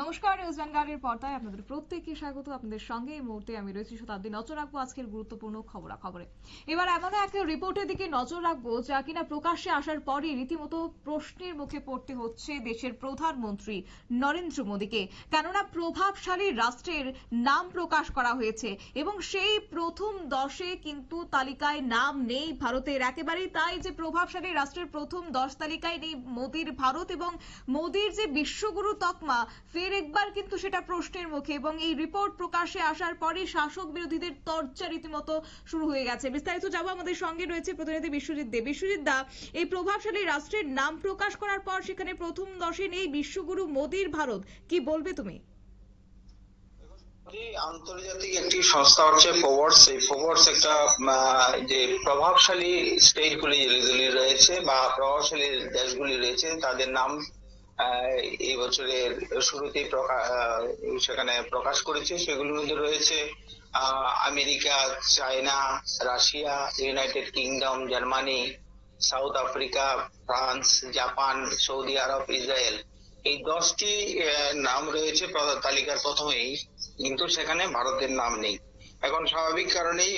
নমস্কার, নিউজ ভ্যানগার্ডের পর্দায় আপনাদের প্রত্যেককে স্বাগত। আপনাদের সঙ্গে এই মুহূর্তে আমি রয়েছি শতাব্দী। নজর রাখবো আজকের গুরুত্বপূর্ণ খবরাখবরে। এবার এমন এক রিপোর্টের দিকে নজর রাখবো যা কিনা প্রকাশ্যে আসার পরই রীতিমতো প্রশ্নের মুখে পড়তে হচ্ছে দেশের প্রধানমন্ত্রী নরেন্দ্র মোদীকে। কেননা প্রভাবশালী রাষ্ট্রের নাম প্রকাশ করা হয়েছে এবং সেই প্রথম 10-এ কিন্তু তালিকায় নাম নেই ভারতের। একেবারেই তাই যে প্রভাবশালী রাষ্ট্রের প্রথম 10 তালিকায় নেই মোদীর ভারত, এবং মোদীর যে বিশ্বগুরু তকমা ফের একবার কিন্তু সেটা প্রশ্নের মুখে। এবং এই রিপোর্ট প্রকাশে আসার পরে শাসক বিরোধীদের তরজা রীতিমতো শুরু হয়ে গেছে। বিস্তারিত যাবো, আমাদের সঙ্গে রয়েছে প্রতিনিধি বিশ্বজিৎ দে। বিশ্বজিৎ দা, এই প্রভাবশালী রাষ্ট্রের নাম প্রকাশ করার পর সেখানে প্রথম 10-এ নেই বিশ্বগুরু মোদীর ভারত, কি বলবে তুমি? আন্তর্জাতিক একটি সংস্থা হচ্ছে ফোর্বস। এই ফোর্বস একটা যে প্রভাবশালী স্টেটগুলি যেগুলি রয়েছে বা প্রভাবশালী দেশগুলি রয়েছে তাদের নাম এই বছরের শুরুতেই সেখানে প্রকাশ করেছে। সেগুলোর মধ্যে রয়েছে America, China, Russia, United Kingdom, Germany, South Africa, France, Japan, Saudi Arab, Israel. এই 10টি নাম রয়েছে তালিকার প্রথমেই, কিন্তু সেখানে ভারতের নাম নেই। এখন স্বাভাবিক কারণেই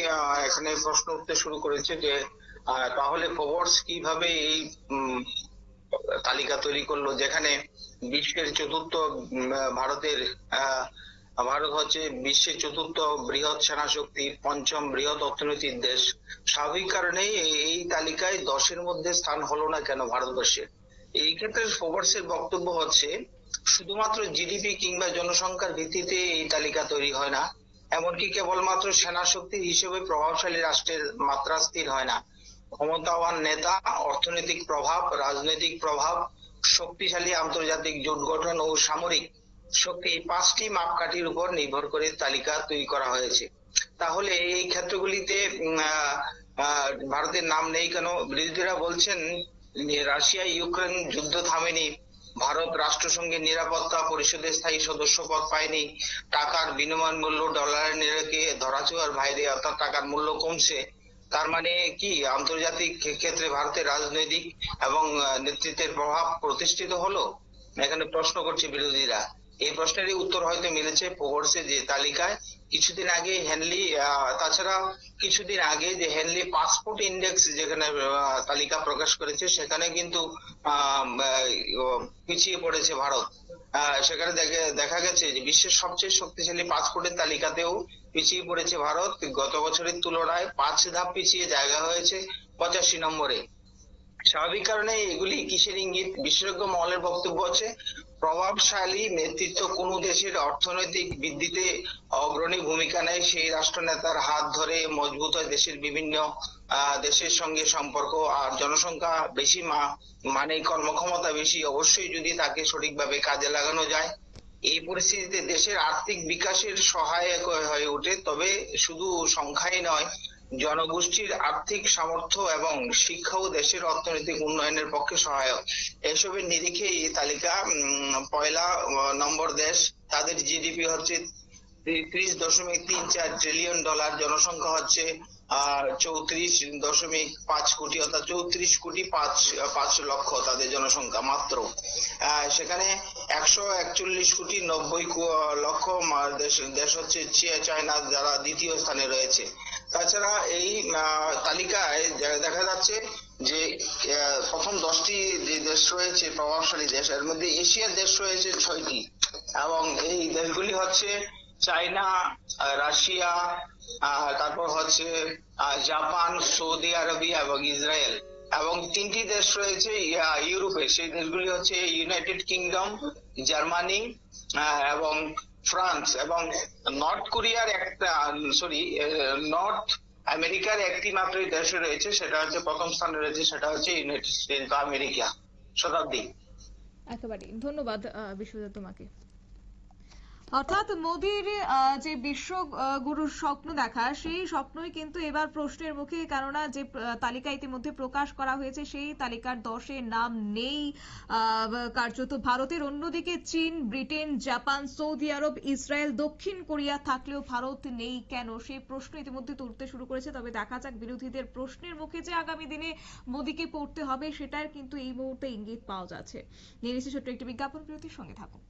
এখানে প্রশ্ন উঠতে শুরু করেছে যে তাহলে ফোর্বস কিভাবে এই তালিকা তৈরি করলো, যেখানে বিশ্বের চতুর্থ ভারতের ভারত হচ্ছে বিশ্বের চতুর্থ বৃহৎ সেনা শক্তি, পঞ্চম বৃহৎ অর্থনৈতিক দেশ। স্বাভাবিক কারণেই এই তালিকায় 10-এর মধ্যে স্থান হলো না কেন ভারতবর্ষের। এই ক্ষেত্রে ফোর্বসের বক্তব্য হচ্ছে শুধুমাত্র জিডিপি কিংবা জনসংখ্যার ভিত্তিতে এই তালিকা তৈরি হয় না, এমনকি কেবলমাত্র সেনা শক্তি হিসেবে প্রভাবশালী রাষ্ট্রের মাত্রা স্থির হয় না। ক্ষমতাবান নেতা, অর্থনৈতিক প্রভাব, রাজনৈতিক প্রভাব, শক্তিশালী আন্তর্জাতিক জোট গঠন ও সামরিক শক্তি, এই 5টি মাপকাঠির উপর নির্ভর করে তালিকা তৈরি করা হয়েছে। তাহলে এই ক্ষেত্রগুলিতে ভারতের নাম নেই কেন? বিরোধীরা বলছেন রাশিয়া ইউক্রেন যুদ্ধ থামেনি, ভারত রাষ্ট্রসংঘের নিরাপত্তা পরিষদের স্থায়ী সদস্য পদ পায়নি, টাকার বিনিময় মূল্য ডলারের নিরিখে ধরাছোঁয়ার বাইরে, অর্থাৎ টাকার মূল্য কমছে। তার মানে কি আন্তর্জাতিক ক্ষেত্রে ভারতের রাজনৈতিক এবং নেতৃত্বের প্রভাব প্রতিষ্ঠিত হলো? এখানে প্রশ্ন করছে বিরোধীরা। এই প্রশ্নেরই উত্তর হয়তো মিলেছে ফোর্বসের যে তালিকায়। কিছুদিন আগে হেনলি, তাছাড়া কিছুদিন আগে যে হেনলি পাসপোর্ট ইন্ডেক্স যেখানে তালিকা প্রকাশ করেছে, সেখানে কিন্তু পিছিয়ে পড়েছে ভারত। সেখানে দেখা গেছে যে বিশ্বের সবচেয়ে শক্তিশালী পাসপোর্টের তালিকাতেও পিছিয়ে পড়েছে ভারত। গত বছরের তুলনায় 5 ধাপ পিছিয়ে জায়গা হয়েছে 85 নম্বরে। স্বাভাবিক কারণে এগুলি কিসের ইঙ্গিত? বিশেষজ্ঞ মহলের বক্তব্য হচ্ছে প্রভাবশালী নেতৃত্ব কোন দেশের অর্থনৈতিক বৃদ্ধিতে অগ্রণী ভূমিকা নেয়, সেই রাষ্ট্রনেতার হাত ধরে মজবুত হয় দেশের বিভিন্ন দেশের সঙ্গে সম্পর্ক। আর জনসংখ্যা বেশি মানে কর্মক্ষমতা বেশি, অবশ্যই যদি তাকে সঠিকভাবে কাজে লাগানো যায়। এই পরিস্থিতিতে দেশের আর্থিক বিকাশের সহায়ক হয়ে ওঠে। তবে শুধু সংখ্যাই নয়, জনগোষ্ঠীর আর্থিক সামর্থ্য এবং শিক্ষাও দেশের অর্থনৈতিক উন্নয়নের পক্ষে সহায়ক। এসবের নিরিখে এই তালিকা পয়লা নম্বর দেশ, তাদের জিডিপি হচ্ছে 30.34 ট্রিলিয়ন ডলার, জনসংখ্যা হচ্ছে 34.5 কোটি, অর্থাৎ 34,5,05,00,000 তাদের জনসংখ্যা মাত্র। সেখানে 141,90,00,000 দেশ হচ্ছে চায়না, যারা দ্বিতীয় স্থানে রয়েছে। তাছাড়া এই তালিকায় দেখা যাচ্ছে যে প্রথম 10টি যে দেশ রয়েছে প্রভাবশালী দেশ, এর মধ্যে এশিয়ার দেশ রয়েছে 6টি, এবং এই দেশগুলি হচ্ছে চায়না, রাশিয়া, তারপর হচ্ছে জাপান, সৌদি আরবিয়া এবং ইসরায়েল। এবং 3টি দেশ রয়েছে ইউরোপে, সেই দেশগুলি হচ্ছে ইউনাইটেড কিংডম, জার্মানি এবং ফ্রান্স। এবং নর্থ কোরিয়ার একটা নর্থ আমেরিকার একটি মাত্র দেশ রয়েছে, সেটা হচ্ছে প্রথম স্থানে রয়েছে, সেটা হচ্ছে ইউনাইটেড স্টেটস অফ আমেরিকা। শতাব্দী, একেবারে ধন্যবাদ বিশ্বজিৎ তোমাকে। অর্থাৎ মোদীর যে বিশ্বগুরুর স্বপ্ন দেখা, সেই স্বপ্নই কিন্তু এবার প্রশ্নের মুখে। কেননা যে তালিকা ইতিমধ্যে প্রকাশ করা হয়েছে সেই তালিকার 10-এ নাম নেই কার্যত ভারতের। অন্যদিকে চীন, Britain, Japan, Saudi Arab, Israel, দক্ষিণ কোরিয়া থাকলেও ভারত নেই কেন, সেই প্রশ্ন ইতিমধ্যে তুলতে শুরু করেছে। তবে দেখা যাক বিরোধীদের প্রশ্নের মুখে যে আগামী দিনে মোদীকে পড়তে হবে, সেটার কিন্তু এই মুহূর্তে ইঙ্গিত পাওয়া যাচ্ছে। নিয়ে নিচ্ছি ছোট্ট একটি বিজ্ঞাপন বিরতির, সঙ্গে থাকুন।